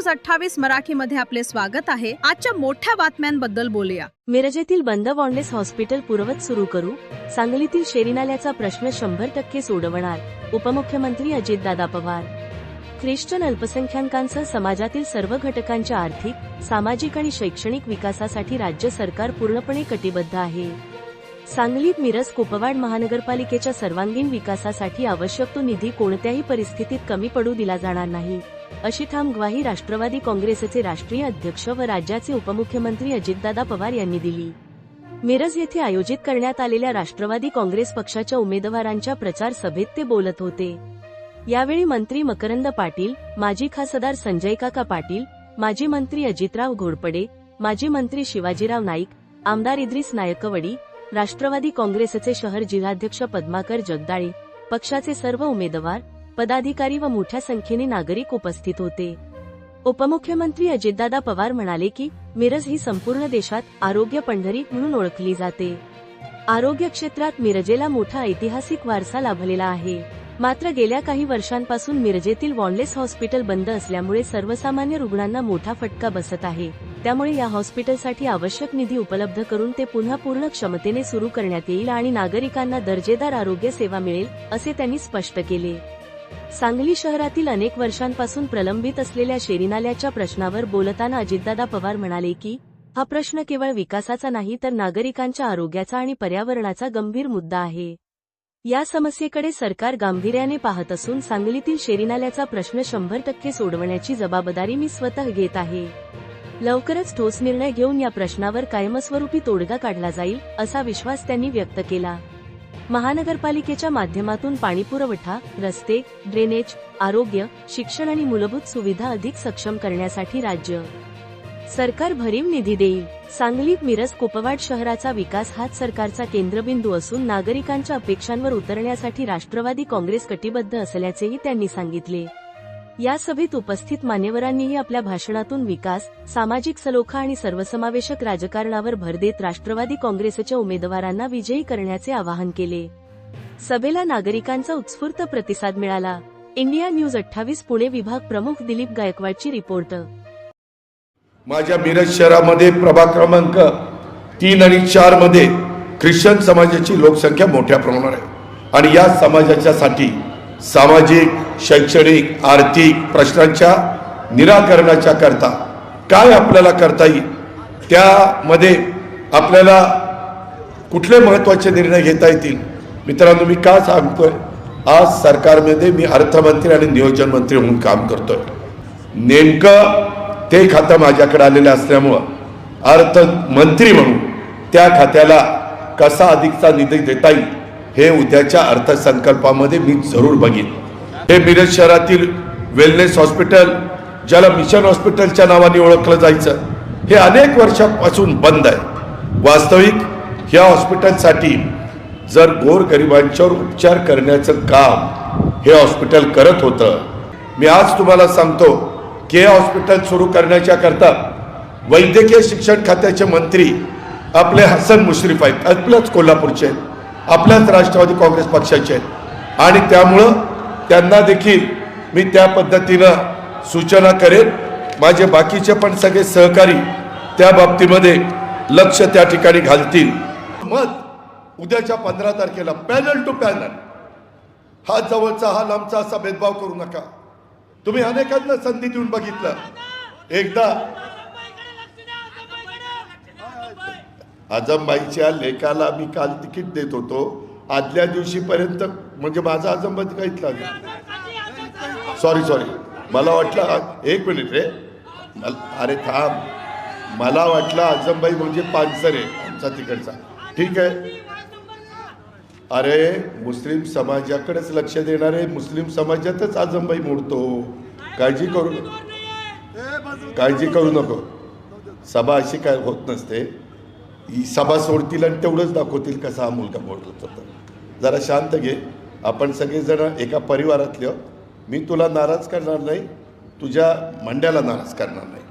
News 28 मराठीमध्ये आपले स्वागत आहे। आजच्या मोठ्या बातम्यांबद्दल बोलूया। मिरजेतील बंद वॉन्डलेस हॉस्पिटल पूर्ववत सुरू करू, सांगलीतील शेरीनाल्याचा प्रश्न 100% सोडवणार, उपमुख्यमंत्री अजितदादा पवार। ख्रिश्चन अल्पसंख्याकांसह समाजातील सर्व घटकांच्या आर्थिक, सामाजिक आणि शैक्षणिक विकासासाठी राज्य सरकार पूर्णपणे कटिबद्ध आहे। सांगलीत मिरज कुपवाड महानगरपालिकेच्या सर्वांगीण विकासासाठी आवश्यक तो निधी कोणत्याही परिस्थितीत कमी पडू दिला जाणार नाही, अशी ठाम ग्वाही राष्ट्रवादी काँग्रेसचे राष्ट्रीय अध्यक्ष व राज्याचे उपमुख्यमंत्री अजितदादा पवार यांनी दिली। मिरज येथे आयोजित करण्यात आलेल्या राष्ट्रवादी काँग्रेस पक्षाच्या उमेदवारांच्या प्रचार सभेत ते बोलत होते। यावेळी मंत्री मकरंद पाटील, माजी खासदार संजय काका पाटील, माजी मंत्री अजितराव घोरपडे, माजी मंत्री शिवाजीराव नाईक, आमदार इद्रिस नायकवडी, राष्ट्रवादी काँग्रेसचे शहर जिल्हाध्यक्ष पद्माकर जगदाळे, पक्षाचे सर्व उमेदवार, पदाधिकारी व मोठ्या संख्येने नागरिक उपस्थित होते। उपमुख्यमंत्री अजितदादा पवार म्हणाले की मिरज ही संपूर्ण देशात आरोग्य पंढरी म्हणून ओळखली जाते। आरोग्य क्षेत्रात मिरजेला मोठा ऐतिहासिक वारसा लाभलेला आहे। मात्र गेल्या काही वर्षांपासून मिरजेतील वॉन्डलेस हॉस्पिटल बंद असल्यामुळे सर्वसामान्य रुग्णांना मोठा फटका बसत आहे। त्यामुळे या हॉस्पिटलसाठी आवश्यक निधी उपलब्ध करून ते पुन्हा पूर्ण क्षमतेने सुरू करण्यात येईल आणि नागरिकांना दर्जेदार आरोग्य सेवा मिळेल, असे त्यांनी स्पष्ट केले। सांगली शहरातील अनेक वर्षांपासून प्रलंबित असलेल्या शेरीनाल्याच्या प्रश्नावर बोलताना अजितदादा पवार म्हणाले की हा प्रश्न केवळ विकासाचा नाही तर नागरिकांच्या आरोग्याचा आणि पर्यावरणाचा गंभीर मुद्दा आहे। या समस्येकडे सरकार गांभीर्याने पाहत असून सांगलीतील शेरीनाल्याचा प्रश्न 100% सोडवण्याची जबाबदारी मी स्वतः घेत आहे। लवकरच ठोस निर्णय घेऊन या प्रश्नावर कायमस्वरूपी तोडगा काढला जाईल, असा विश्वास त्यांनी व्यक्त केला। महानगरपालिकेच्या माध्यमातून पाणीपुरवठा, रस्ते, ड्रेनेज, आरोग्य, शिक्षण आणि मूलभूत सुविधा अधिक सक्षम करण्यासाठी राज्य सरकार भरीव निधी देईल। सांगलीत मिरज कुपवाड शहराचा विकास हाच सरकारचा केंद्रबिंदू असून नागरिकांच्या अपेक्षांवर उतरण्यासाठी राष्ट्रवादी काँग्रेस कटिबद्ध असल्याचेही त्यांनी सांगितले। या सभेत उपस्थित मान्यवरांनीही आपल्या भाषणातून विकास, सामाजिक सलोखा आणि सर्वसमावेशक राजकारणावर भर देत राष्ट्रवादी काँग्रेसच्या उमेदवारांना विजयी करण्याचे आवाहन केले। सभेला नागरिकांचा उत्स्फूर्त प्रतिसाद मिळाला। इंडिया न्यूज 28 पुणे विभाग प्रमुख दिलीप गायकवाडची रिपोर्ट। माझ्या मिरज शहरामध्ये प्रभाग क्रमांक 3 आणि 4 मध्ये ख्रिश्चन समाजाची लोकसंख्या मोठ्या प्रमाणावर आहे आणि या समाजाच्यासाठी सामाजिक, शैक्षणिक, आर्थिक प्रश्नांच्या निराकरणाच्या करता काय आपल्याला करता येईल, त्यामध्ये आपल्याला कुठले महत्त्वाचे निर्णय घेता येतील। मित्रांनो, मी का सांगतोय, आज सरकारमध्ये मी अर्थमंत्री आणि नियोजन मंत्री म्हणून काम करतोय। नेमकं ते खातं माझ्याकडे आलेलं असल्यामुळं अर्थमंत्री म्हणून त्या खात्याला कसा अधिकचा निधी देता येईल हे उद्याच्या अर्थसंकल्पामध्ये मी जरूर बघीन। हे मिरज शहरातील वेलनेस हॉस्पिटल, ज्याला मिशन हॉस्पिटलच्या नावाने ओळखलं जायचं, हे अनेक वर्षांपासून बंद आहे। वास्तविक या हॉस्पिटलसाठी जर गोरगरिबांच्यावर उपचार करण्याचं काम हे हॉस्पिटल करत होतं। मी आज तुम्हाला सांगतो की हे हॉस्पिटल सुरू करण्याच्या करता वैद्यकीय शिक्षण खात्याचे मंत्री आपले हसन मुश्रीफ आहेत, आपल्याच कोल्हापूरचे, आपल्याच राष्ट्रवादी काँग्रेस पक्षाचे आहेत आणि त्यामुळं त्यांना देखील मी त्या पद्धतीनं सूचना करेन। माझे बाकीचे पण सगळे सहकारी त्या बाबतीमध्ये लक्ष त्या ठिकाणी घालतील। मत उद्याच्या 15 तारखेला पॅनल टू पॅनल, हा जवळचा हा लांबचा असा भेदभाव करू नका। तुम्ही अनेकांना संधी देऊन बघितलं, एकदा आजमबाईच्या लेकाला मी काल तिकीट देत होतो, आदल्या दिवशीपर्यंत म्हणजे माझा आजमबाई का इथला, सॉरी मला वाटलं, एक मिनिट रे, अरे थांब, मला वाटलं आजमबाई म्हणजे पानसरे आमचा तिकडचा, ठीक आहे। अरे मुस्लिम समाजाकडेच लक्ष देणारे मुस्लिम समाजातच आजमबाई मोडतो, काळजी करू नको। सभा अशी काय होत नसते, ही सभा सोडतील आणि तेवढंच दाखवतील कसा हा मुलगा मोडत होता। जरा शांत घे, आपण सगळेजण एका परिवारातले, मी तुला नाराज करणार नाही, तुझ्या मंड्याला नाराज करणार नाही।